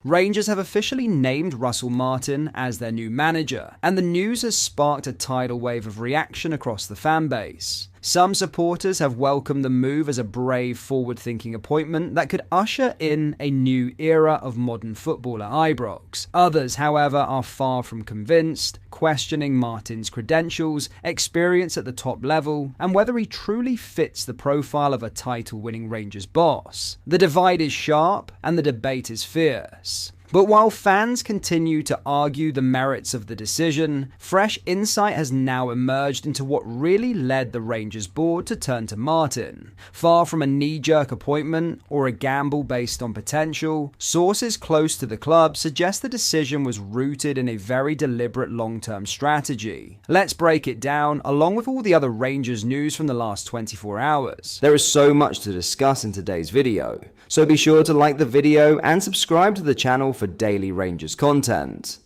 Rangers have officially named Russell Martin as their new manager, and the news has sparked a tidal wave of reaction across the fanbase. Some supporters have welcomed the move as a brave, forward-thinking appointment that could usher in a new era of modern football at Ibrox. Others, however, are far from convinced, questioning Martin's credentials, experience at the top level, and whether he truly fits the profile of a title-winning Rangers boss. The divide is sharp, and the debate is fierce. But while fans continue to argue the merits of the decision, fresh insight has now emerged into what really led the Rangers board to turn to Martin. Far from a knee-jerk appointment or a gamble based on potential, sources close to the club suggest the decision was rooted in a very deliberate long-term strategy. Let's break it down, along with all the other Rangers news from the last 24 hours. There is so much to discuss in today's video, so be sure to like the video and subscribe to the channel for daily Rangers content.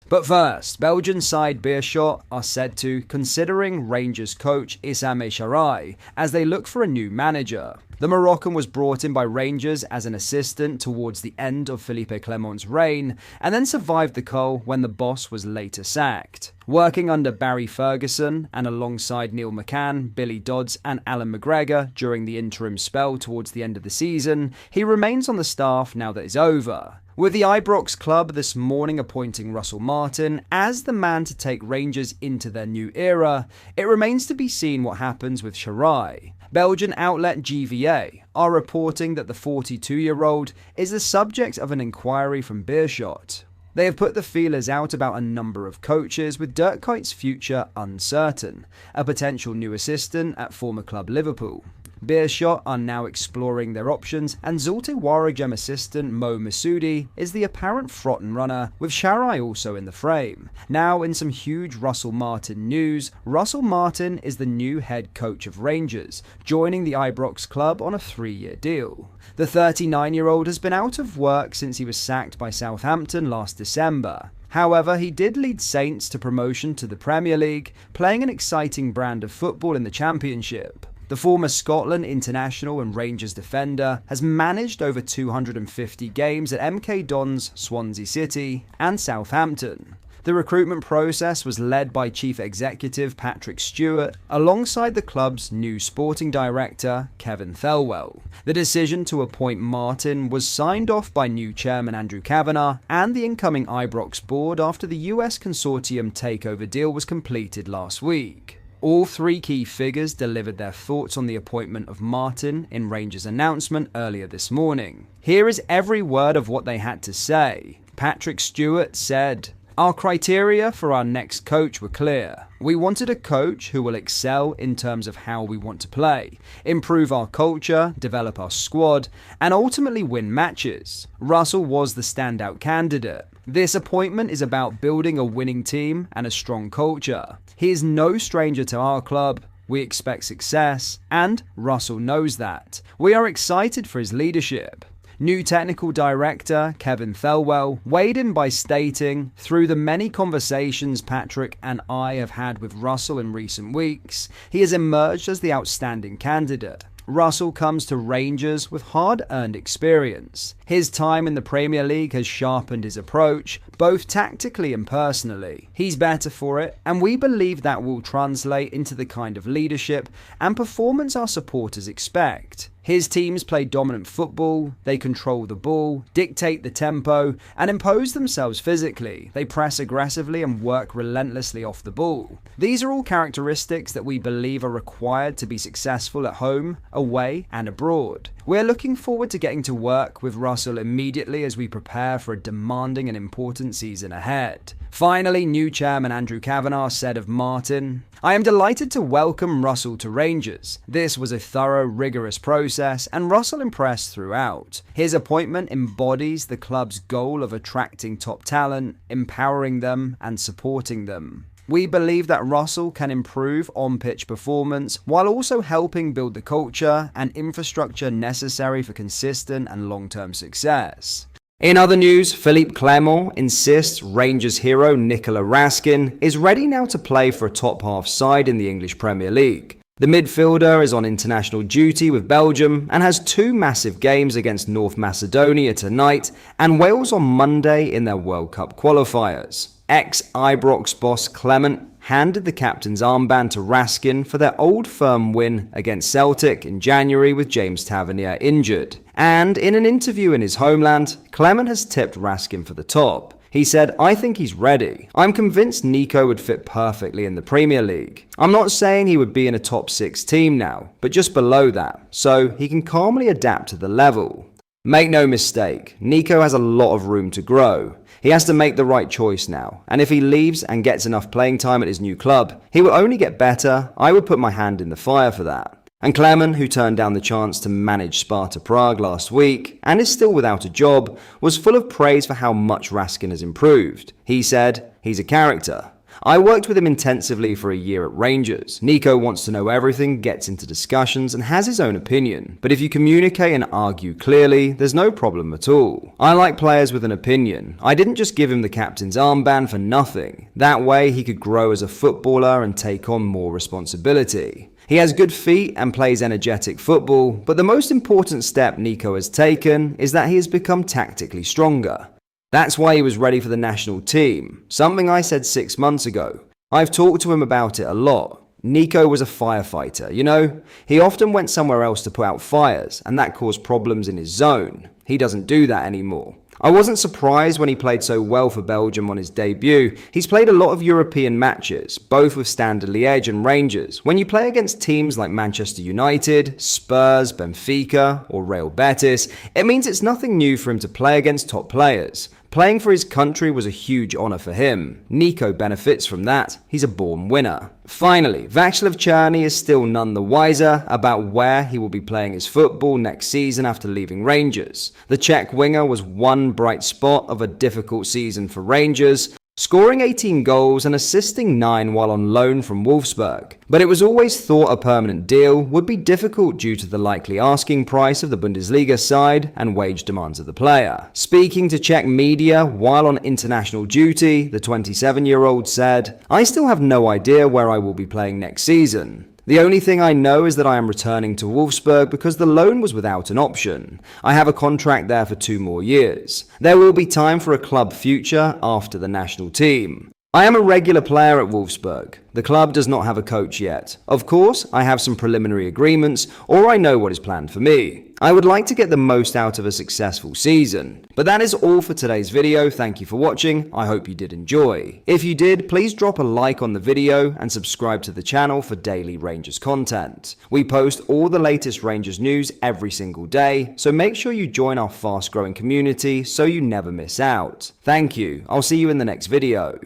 But first, Belgian side Beerschot are said to considering Rangers coach Issam Sharai as they look for a new manager. The Moroccan was brought in by Rangers as an assistant towards the end of Philippe Clement's reign, and then survived the cull when the boss was later sacked. Working under Barry Ferguson and alongside Neil McCann, Billy Dodds and Alan McGregor during the interim spell towards the end of the season, he remains on the staff now that it's over. With the Ibrox club this morning appointing Russell Martin as the man to take Rangers into their new era, it remains to be seen what happens with Sharai. Belgian outlet GVA are reporting that the 42-year-old is the subject of an inquiry from Beerschot. They have put the feelers out about a number of coaches, with Dirk Kuyt's future uncertain, a potential new assistant at former club Liverpool. Beerschot are now exploring their options, and Zulte Waregem assistant Mo Masoudi is the apparent front-runner, with Sharai also in the frame. Now, in some huge Russell Martin news, Russell Martin is the new head coach of Rangers, joining the Ibrox club on a 3-year deal. The 39-year-old has been out of work since he was sacked by Southampton last December. However, he did lead Saints to promotion to the Premier League, playing an exciting brand of football in the Championship. The former Scotland international and Rangers defender has managed over 250 games at MK Dons, Swansea City and Southampton. The recruitment process was led by Chief Executive Patrick Stewart alongside the club's new sporting director Kevin Thelwell. The decision to appoint Martin was signed off by new chairman Andrew Kavanagh and the incoming Ibrox board after the US consortium takeover deal was completed last week. All three key figures delivered their thoughts on the appointment of Martin in Rangers' announcement earlier this morning. Here is every word of what they had to say. Patrick Stewart said, "Our criteria for our next coach were clear. We wanted a coach who will excel in terms of how we want to play, improve our culture, develop our squad, and ultimately win matches. Russell was the standout candidate. This appointment is about building a winning team and a strong culture. He is no stranger to our club. We expect success, and Russell knows that. We are excited for his leadership." New technical director Kevin Thelwell weighed in by stating, "Through the many conversations Patrick and I have had with Russell in recent weeks, he has emerged as the outstanding candidate. Russell comes to Rangers with hard-earned experience. His time in the Premier League has sharpened his approach, both tactically and personally. He's better for it, and we believe that will translate into the kind of leadership and performance our supporters expect. His teams play dominant football, they control the ball, dictate the tempo, and impose themselves physically. They press aggressively and work relentlessly off the ball. These are all characteristics that we believe are required to be successful at home, away, and abroad. We're looking forward to getting to work with Russell immediately as we prepare for a demanding and important season ahead." Finally, new chairman Andrew Kavanagh said of Martin, "I am delighted to welcome Russell to Rangers. This was a thorough, rigorous process, and Russell impressed throughout. His appointment embodies the club's goal of attracting top talent, empowering them, and supporting them. We believe that Russell can improve on-pitch performance while also helping build the culture and infrastructure necessary for consistent and long-term success." In other news, Philippe Clement insists Rangers hero Nicola Raskin is ready now to play for a top-half side in the English Premier League. The midfielder is on international duty with Belgium and has two massive games against North Macedonia tonight and Wales on Monday in their World Cup qualifiers. Ex-Ibrox boss Clement handed the captain's armband to Raskin for their old firm win against Celtic in January with James Tavernier injured. And in an interview in his homeland, Clement has tipped Raskin for the top. He said, "I think he's ready. I'm convinced Nico would fit perfectly in the Premier League. I'm not saying he would be in a top 6 team now, but just below that, so he can calmly adapt to the level." Make no mistake, Nico has a lot of room to grow. He has to make the right choice now, and if he leaves and gets enough playing time at his new club, he will only get better. I would put my hand in the fire for that. And Clement, who turned down the chance to manage Sparta Prague last week and is still without a job, was full of praise for how much Raskin has improved. He said, "He's a character. I worked with him intensively for a year at Rangers. Nico wants to know everything, gets into discussions, and has his own opinion. But if you communicate and argue clearly, there's no problem at all. I like players with an opinion. I didn't just give him the captain's armband for nothing. That way, he could grow as a footballer and take on more responsibility. He has good feet and plays energetic football, but the most important step Nico has taken is that he has become tactically stronger. That's why he was ready for the national team, something I said 6 months ago. I've talked to him about it a lot. Nico was a firefighter, you know? He often went somewhere else to put out fires, and that caused problems in his zone. He doesn't do that anymore. I wasn't surprised when he played so well for Belgium on his debut. He's played a lot of European matches, both with Standard Liège and Rangers. When you play against teams like Manchester United, Spurs, Benfica, or Real Betis, it means it's nothing new for him to play against top players. Playing for his country was a huge honour for him. Nico benefits from that. He's a born winner. Finally, Václav Černý is still none the wiser about where he will be playing his football next season after leaving Rangers. The Czech winger was one bright spot of a difficult season for Rangers, scoring 18 goals and assisting 9 while on loan from Wolfsburg. But it was always thought a permanent deal would be difficult due to the likely asking price of the Bundesliga side and wage demands of the player. Speaking to Czech media while on international duty, the 27-year-old said, "I still have no idea where I will be playing next season. The only thing I know is that I am returning to Wolfsburg because the loan was without an option. I have a contract there for 2 more years. There will be time for a club future after the national team. I am a regular player at Wolfsburg. The club does not have a coach yet. Of course, I have some preliminary agreements, or I know what is planned for me. I would like to get the most out of a successful season." But that is all for today's video. Thank you for watching. I hope you did enjoy. If you did, please drop a like on the video and subscribe to the channel for daily Rangers content. We post all the latest Rangers news every single day, so make sure you join our fast-growing community so you never miss out. Thank you. I'll see you in the next video.